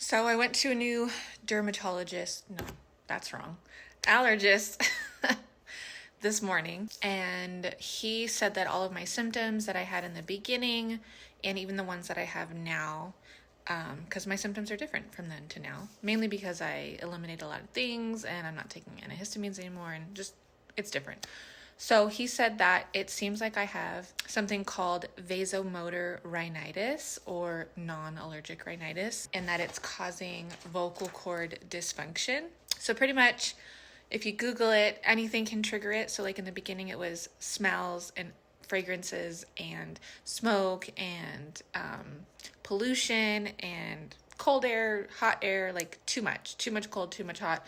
So I went to a new dermatologist. No, that's wrong. Allergist this morning. And he said that all of my symptoms that I had in the beginning and even the ones that I have now, because my symptoms are different from then to now, mainly because I eliminate a lot of things and I'm not taking antihistamines anymore and just it's different. So he said that it seems like I have something called vasomotor rhinitis or non-allergic rhinitis, and that it's causing vocal cord dysfunction. So pretty much if you Google it, anything can trigger it. So like in the beginning, it was smells and fragrances and smoke and pollution and cold air, hot air, like too much cold, too much hot,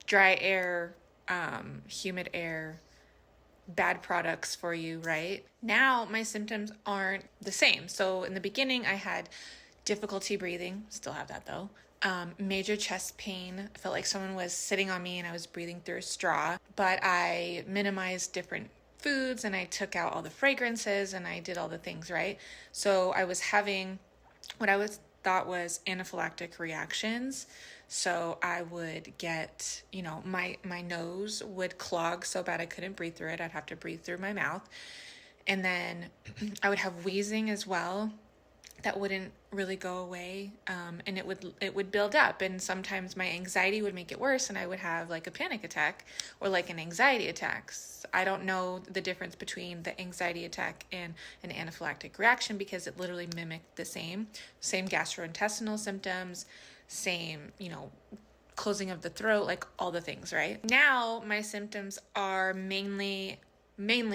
dry air, humid air, bad products for you, right? Now my symptoms aren't the same. So in the beginning, I had difficulty breathing, still have that though. Major chest pain. I felt like someone was sitting on me and I was breathing through a straw, but I minimized different foods and I took out all the fragrances and I did all the things, right? So I was having what I thought was anaphylactic reactions. So I would get, my nose would clog so bad I couldn't breathe through it. I'd have to breathe through my mouth. And then I would have wheezing as well. That wouldn't really go away. And it would build up. And sometimes my anxiety would make it worse and I would have like a panic attack or like an anxiety attack. I don't know the difference between the anxiety attack and an anaphylactic reaction because it literally mimicked the same gastrointestinal symptoms, same, closing of the throat, like all the things, right? Now my symptoms are mainly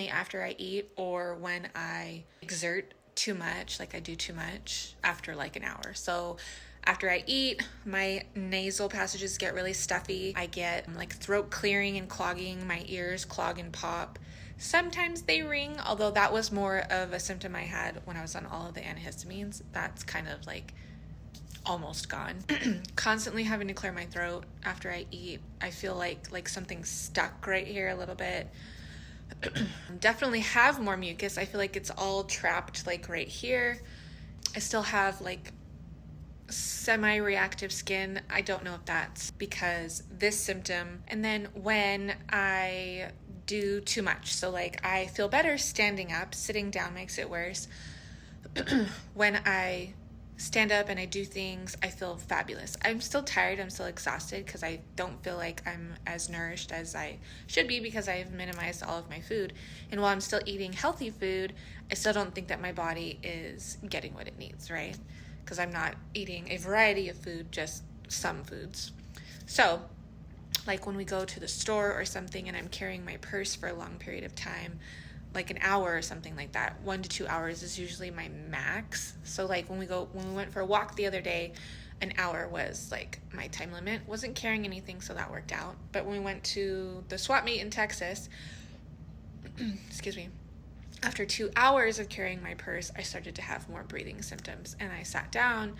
after I eat or when I exert too much, like I do too much after like an hour. So after I eat, my nasal passages get really stuffy. I get like throat clearing and clogging. My ears clog and pop. Sometimes they ring, although that was more of a symptom I had when I was on all of the antihistamines. That's kind of like almost gone. Constantly having to clear my throat after I eat. I feel like something's stuck right here a little bit. Definitely have more mucus. I feel like it's all trapped like right here. I still have like semi-reactive skin. I don't know if that's because this symptom. And then when I do too much, so like I feel better standing up, sitting down makes it worse. When I stand up and I do things, I feel fabulous. I'm still tired, I'm still exhausted because I don't feel like I'm as nourished as I should be because I've minimized all of my food. And while I'm still eating healthy food, I still don't think that my body is getting what it needs, right? Because I'm not eating a variety of food, just some foods. So like when we go to the store or something and I'm carrying my purse for a long period of time, like an hour or something like that, 1 to 2 hours is usually my max. So like when we went for a walk the other day, an hour was like my time limit. Wasn't carrying anything, so that worked out. But when we went to the swap meet in Texas, excuse me, after 2 hours of carrying my purse, I started to have more breathing symptoms. And I sat down,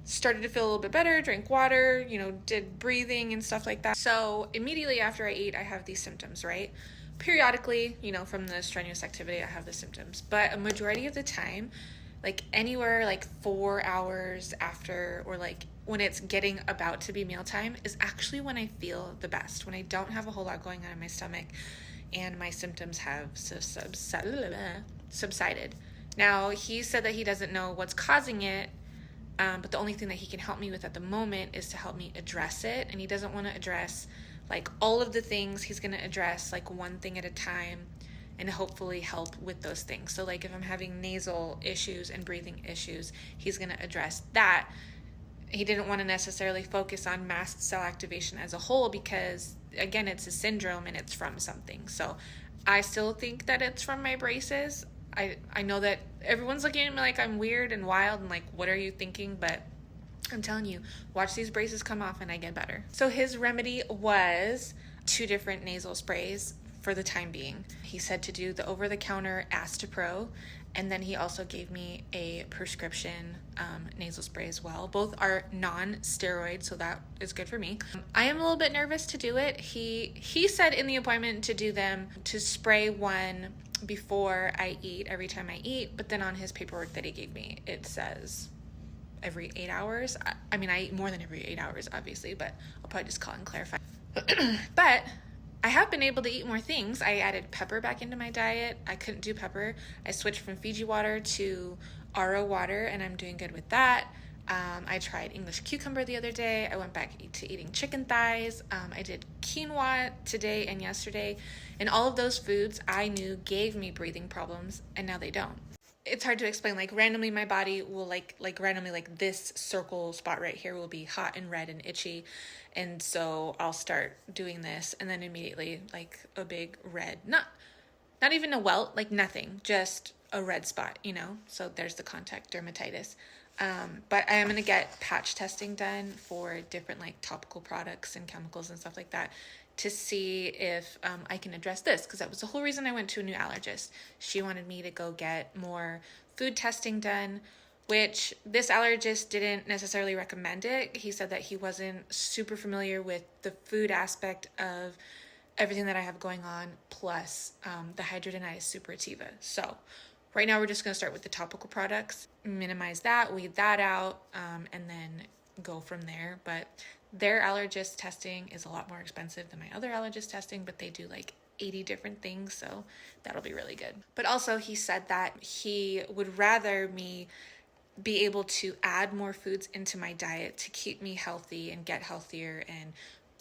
started to feel a little bit better, drank water, did breathing and stuff like that. So immediately after I eat, I have these symptoms, right? Periodically, from the strenuous activity, I have the symptoms. But a majority of the time, like anywhere like 4 hours after or like when it's getting about to be mealtime is actually when I feel the best, when I don't have a whole lot going on in my stomach and my symptoms have subsided. Now, he said that he doesn't know what's causing it, but the only thing that he can help me with at the moment is to help me address it. And he doesn't want to address like all of the things. He's going to address like one thing at a time and hopefully help with those things. So like if I'm having nasal issues and breathing issues, he's going to address that. He didn't want to necessarily focus on mast cell activation as a whole because again, it's a syndrome and it's from something. So I still think that it's from my braces. I know that everyone's looking at me like I'm weird and wild and like, what are you thinking? But I'm telling you, watch these braces come off and I get better. So his remedy was 2 different nasal sprays for the time being. He said to do the over-the-counter Astepro, and then he also gave me a prescription nasal spray as well. Both are non-steroid, so that is good for me. I am a little bit nervous to do it. He said in the appointment to do them, to spray one before I eat, every time I eat, but then on his paperwork that he gave me, it says every 8 hours. I mean, I eat more than every 8 hours, obviously, but I'll probably just call and clarify. But I have been able to eat more things. I added pepper back into my diet. I couldn't do pepper. I switched from Fiji water to RO water, and I'm doing good with that. I tried English cucumber the other day. I went back to eating chicken thighs. I did quinoa today and yesterday. And all of those foods I knew gave me breathing problems, and now they don't. It's hard to explain. Like, randomly my body will like randomly, like, this circle spot right here will be hot and red and itchy, and so I'll start doing this, and then immediately, like, a big red, not even a welt, like nothing, just a red spot, you know. So there's the contact dermatitis. But I am going to get patch testing done for different, like, topical products and chemicals and stuff like that to see if I can address this, because that was the whole reason I went to a new allergist. She wanted me to go get more food testing done, which this allergist didn't necessarily recommend it. He said that he wasn't super familiar with the food aspect of everything that I have going on, plus the hidradenitis suppurativa. So right now we're just going to start with the topical products, minimize that, weed that out, and then go from there. But their allergist testing is a lot more expensive than my other allergist testing, but they do like 80 different things, so that'll be really good. But also he said that he would rather me be able to add more foods into my diet to keep me healthy and get healthier and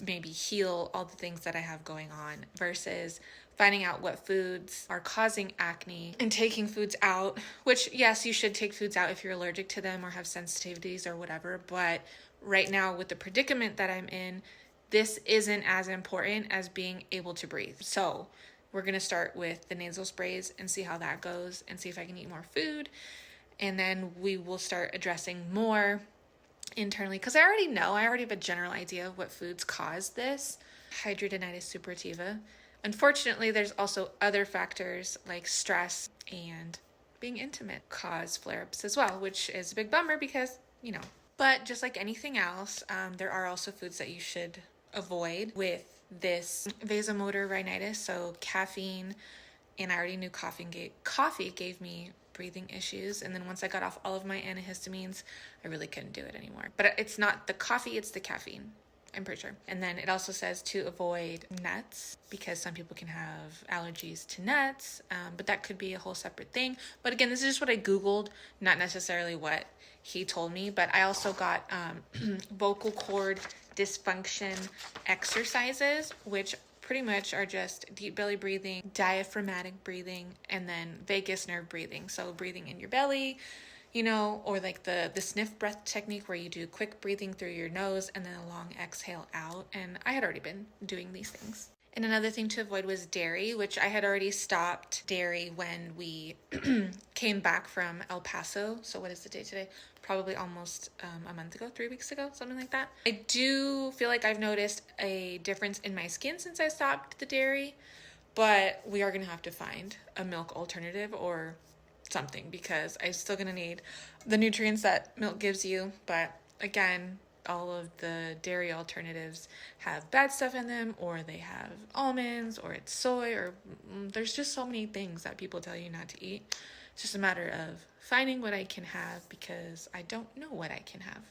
maybe heal all the things that I have going on, versus finding out what foods are causing acne and taking foods out, which, yes, you should take foods out if you're allergic to them or have sensitivities or whatever. But right now, with the predicament that I'm in, this isn't as important as being able to breathe. So we're going to start with the nasal sprays and see how that goes and see if I can eat more food. And then we will start addressing more internally, because I already have a general idea of what foods cause this hidradenitis suppurativa. Unfortunately, there's also other factors like stress and being intimate cause flare-ups as well, which is a big bummer because, you know. But just like anything else, there are also foods that you should avoid with this vasomotor rhinitis. So caffeine, and I already knew coffee gave me breathing issues. And then once I got off all of my antihistamines, I really couldn't do it anymore. But it's not the coffee, it's the caffeine, I'm pretty sure. And then it also says to avoid nuts, because some people can have allergies to nuts, but that could be a whole separate thing. But again, this is just what I Googled, not necessarily what he told me. But I also got vocal cord dysfunction exercises, which pretty much are just deep belly breathing, diaphragmatic breathing, and then vagus nerve breathing. So breathing in your belly, you know, or like the sniff breath technique where you do quick breathing through your nose and then a long exhale out. And I had already been doing these things. And another thing to avoid was dairy, which I had already stopped dairy when we came back from El Paso. So what is the day today? Probably almost a month ago, 3 weeks ago, something like that. I do feel like I've noticed a difference in my skin since I stopped the dairy, but we are going to have to find a milk alternative or something, because I'm still going to need the nutrients that milk gives you. But again, all of the dairy alternatives have bad stuff in them, or they have almonds, or it's soy, or there's just so many things that people tell you not to eat. It's just a matter of finding what I can have, because I don't know what I can have.